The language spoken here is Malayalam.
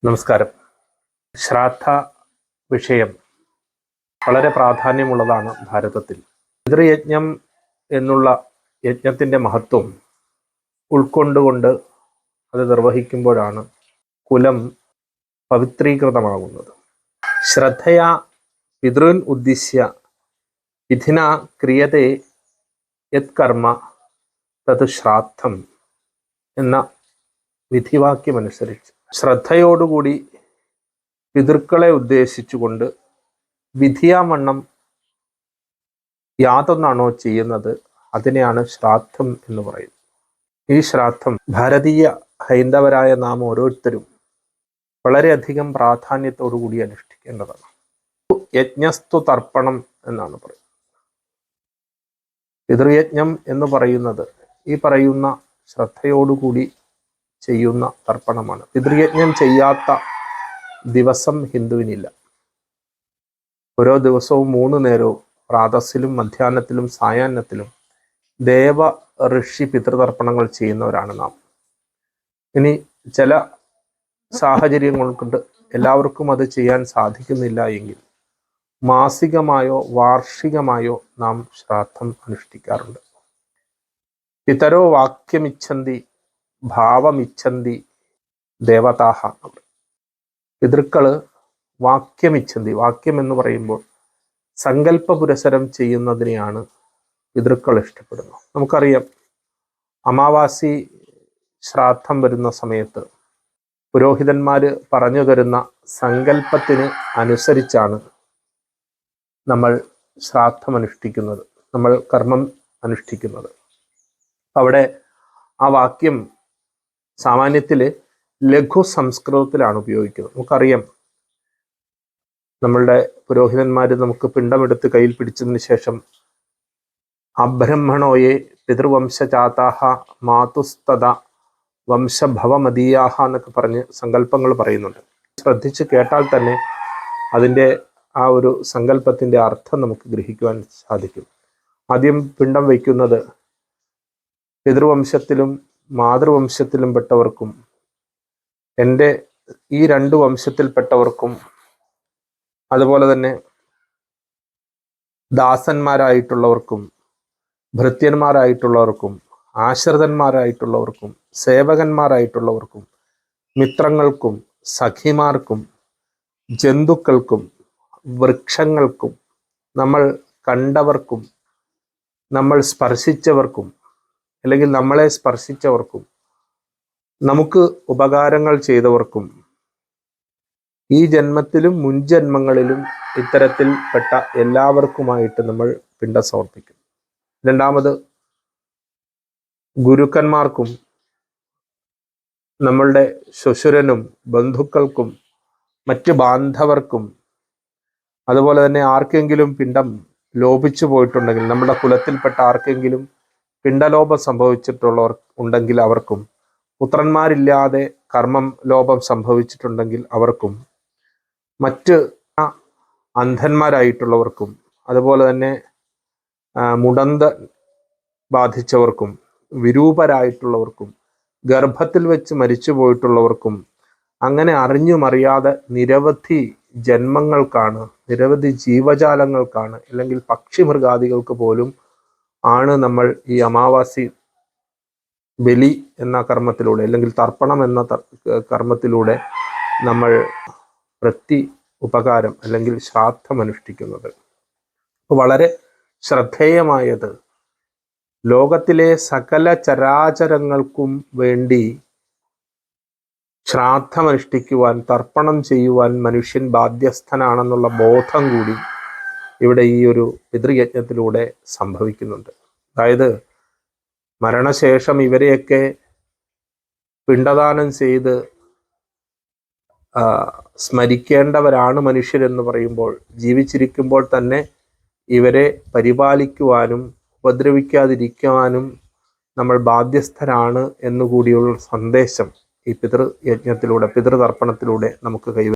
നമസ്കാരം. ശ്രാദ്ധ വിഷയം വളരെ പ്രാധാന്യമുള്ളതാണ് ഭാരതത്തിൽ. പിതൃയജ്ഞം എന്നുള്ള യജ്ഞത്തിൻ്റെ മഹത്വം ഉൾക്കൊണ്ടുകൊണ്ട് അത് നിർവഹിക്കുമ്പോഴാണ് കുലം പവിത്രീകൃതമാകുന്നത്. ശ്രദ്ധയാ പിതൃൻ ഉദ്ദിശ്യ വിധിന ക്രിയതേ യത് കർമ്മ തത് ശ്രാദ്ധം എന്ന വിധിവാക്യമനുസരിച്ച് ശ്രദ്ധയോടുകൂടി പിതൃക്കളെ ഉദ്ദേശിച്ചുകൊണ്ട് വിധിയാവണ്ണം യാതൊന്നാണോ ചെയ്യുന്നത് അതിനെയാണ് ശ്രാദ്ധം എന്ന് പറയുന്നത്. ഈ ശ്രാദ്ധം ഭാരതീയ ഹൈന്ദവരായ നാം ഓരോരുത്തരും വളരെയധികം പ്രാധാന്യത്തോടുകൂടി അനുഷ്ഠിക്കേണ്ടതാണ്. യജ്ഞസ്തു തർപ്പണം എന്നാണ് പറയുന്നത്. പിതൃയജ്ഞം എന്ന് പറയുന്നത് ഈ പറയുന്ന ശ്രദ്ധയോടുകൂടി ചെയ്യുന്ന തർപ്പണമാണ്. പിതൃയജ്ഞം ചെയ്യാത്ത ദിവസം ഹിന്ദുവിനില്ല. ഓരോ ദിവസവും 3 നേരവും പ്രാതസ്സിലും മധ്യാഹ്നത്തിലും സായാഹ്നത്തിലും ദേവ ഋഷി പിതൃതർപ്പണങ്ങൾ ചെയ്യുന്നവരാണ് നാം. ഇനി ചില സാഹചര്യങ്ങൾ കൊണ്ട് എല്ലാവർക്കും അത് ചെയ്യാൻ സാധിക്കുന്നില്ല എങ്കിൽ മാസികമായോ വാർഷികമായോ നാം ശ്രാദ്ധം അനുഷ്ഠിക്കാറുണ്ട്. പിതരോ വാക്യമിച്ഛന്തി ഭാവമിച്ഛന്തി ദേവതാഹ. പിതൃക്കള് വാക്യമിച്ഛന്തി, വാക്യം എന്ന് പറയുമ്പോൾ സങ്കല്പ പുരസരം ചെയ്യുന്നതിനെയാണ് പിതൃക്കൾ ഇഷ്ടപ്പെടുന്നത്. നമുക്കറിയാം, അമാവാസി ശ്രാദ്ധം വരുന്ന സമയത്ത് പുരോഹിതന്മാർ പറഞ്ഞു തരുന്ന സങ്കല്പത്തിന് അനുസരിച്ചാണ് നമ്മൾ ശ്രാദ്ധം അനുഷ്ഠിക്കുന്നത്, നമ്മൾ കർമ്മം അനുഷ്ഠിക്കുന്നത്. അവിടെ ആ വാക്യം സാമാന്യത്തിൽ ലഘു സംസ്കൃതത്തിലാണ് ഉപയോഗിക്കുന്നത്. നമുക്കറിയാം, നമ്മളുടെ പുരോഹിതന്മാർ നമുക്ക് പിണ്ടമെടുത്ത് കയ്യിൽ പിടിച്ചതിന് ശേഷം അബ്രഹ്മണോയെ പിതൃവംശജാതാഹ മാതുസ്തത വംശഭവമതീയാഹ എന്നൊക്കെ പറഞ്ഞ് സങ്കല്പങ്ങൾ പറയുന്നുണ്ട്. ശ്രദ്ധിച്ച് കേട്ടാൽ തന്നെ അതിൻ്റെ ആ ഒരു സങ്കല്പത്തിൻ്റെ അർത്ഥം നമുക്ക് ഗ്രഹിക്കുവാൻ സാധിക്കും. ആദ്യം പിണ്ടം വയ്ക്കുന്നത് പിതൃവംശത്തിലും മാതൃവംശത്തിലും പെട്ടവർക്കും എൻ്റെ ഈ 2 വംശത്തിൽപ്പെട്ടവർക്കും അതുപോലെ തന്നെ ദാസന്മാരായിട്ടുള്ളവർക്കും ഭൃത്യന്മാരായിട്ടുള്ളവർക്കും ആശ്രിതന്മാരായിട്ടുള്ളവർക്കും സേവകന്മാരായിട്ടുള്ളവർക്കും മിത്രങ്ങൾക്കും സഖിമാർക്കും ജന്തുക്കൾക്കും വൃക്ഷങ്ങൾക്കും നമ്മൾ കണ്ടവർക്കും നമ്മൾ സ്പർശിച്ചവർക്കും അല്ലെങ്കിൽ നമ്മളെ സ്പർശിച്ചവർക്കും നമുക്ക് ഉപകാരങ്ങൾ ചെയ്തവർക്കും ഈ ജന്മത്തിലും മുൻജന്മങ്ങളിലും ഇത്തരത്തിൽപ്പെട്ട എല്ലാവർക്കുമായിട്ട് നമ്മൾ പിണ്ടം സമർപ്പിക്കും. രണ്ടാമത് ഗുരുക്കന്മാർക്കും നമ്മളുടെ ശ്വശുരനും ബന്ധുക്കൾക്കും മറ്റ് ബാന്ധവർക്കും അതുപോലെ തന്നെ ആർക്കെങ്കിലും പിണ്ടം ലോപിച്ചു പോയിട്ടുണ്ടെങ്കിൽ, നമ്മുടെ കുലത്തിൽപ്പെട്ട ആർക്കെങ്കിലും പിണ്ടലോപം സംഭവിച്ചിട്ടുള്ളവർ ഉണ്ടെങ്കിൽ അവർക്കും, പുത്രന്മാരില്ലാതെ കർമ്മം ലോപം സംഭവിച്ചിട്ടുണ്ടെങ്കിൽ അവർക്കും, മറ്റ് അന്ധന്മാരായിട്ടുള്ളവർക്കും അതുപോലെ തന്നെ മുടന്ത ബാധിച്ചവർക്കും വിരൂപരായിട്ടുള്ളവർക്കും ഗർഭത്തിൽ വെച്ച് മരിച്ചു പോയിട്ടുള്ളവർക്കും, അങ്ങനെ അറിഞ്ഞുമറിയാതെ നിരവധി ജന്മങ്ങൾക്കാണ്, നിരവധി ജീവജാലങ്ങൾക്കാണ്, അല്ലെങ്കിൽ പക്ഷിമൃഗാദികൾക്ക് പോലും ആണ് നമ്മൾ ഈ അമാവാസി ബലി എന്ന കർമ്മത്തിലൂടെ അല്ലെങ്കിൽ തർപ്പണം എന്ന കർമ്മത്തിലൂടെ നമ്മൾ പ്രതി ഉപകാരം അല്ലെങ്കിൽ ശ്രാദ്ധം അനുഷ്ഠിക്കുന്നത്. വളരെ ശ്രദ്ധേയമായത്, ലോകത്തിലെ സകല ചരാചരങ്ങൾക്കും വേണ്ടി ശ്രാദ്ധം അനുഷ്ഠിക്കുവാൻ, തർപ്പണം ചെയ്യുവാൻ മനുഷ്യൻ ബാധ്യസ്ഥനാണെന്നുള്ള ബോധം കൂടി ഇവിടെ ഈ ഒരു പിതൃയജ്ഞത്തിലൂടെ സംഭവിക്കുന്നുണ്ട്. അതായത് മരണശേഷം ഇവരെയൊക്കെ പിണ്ടദാനം ചെയ്ത് സ്മരിക്കേണ്ടവരാണ് മനുഷ്യരെന്ന് പറയുമ്പോൾ, ജീവിച്ചിരിക്കുമ്പോൾ തന്നെ ഇവരെ പരിപാലിക്കുവാനും ഉപദ്രവിക്കാതിരിക്കുവാനും നമ്മൾ ബാധ്യസ്ഥരാണ് എന്നുകൂടിയുള്ള സന്ദേശം ഈ പിതൃയജ്ഞത്തിലൂടെ, പിതൃതർപ്പണത്തിലൂടെ നമുക്ക് കൈവരും.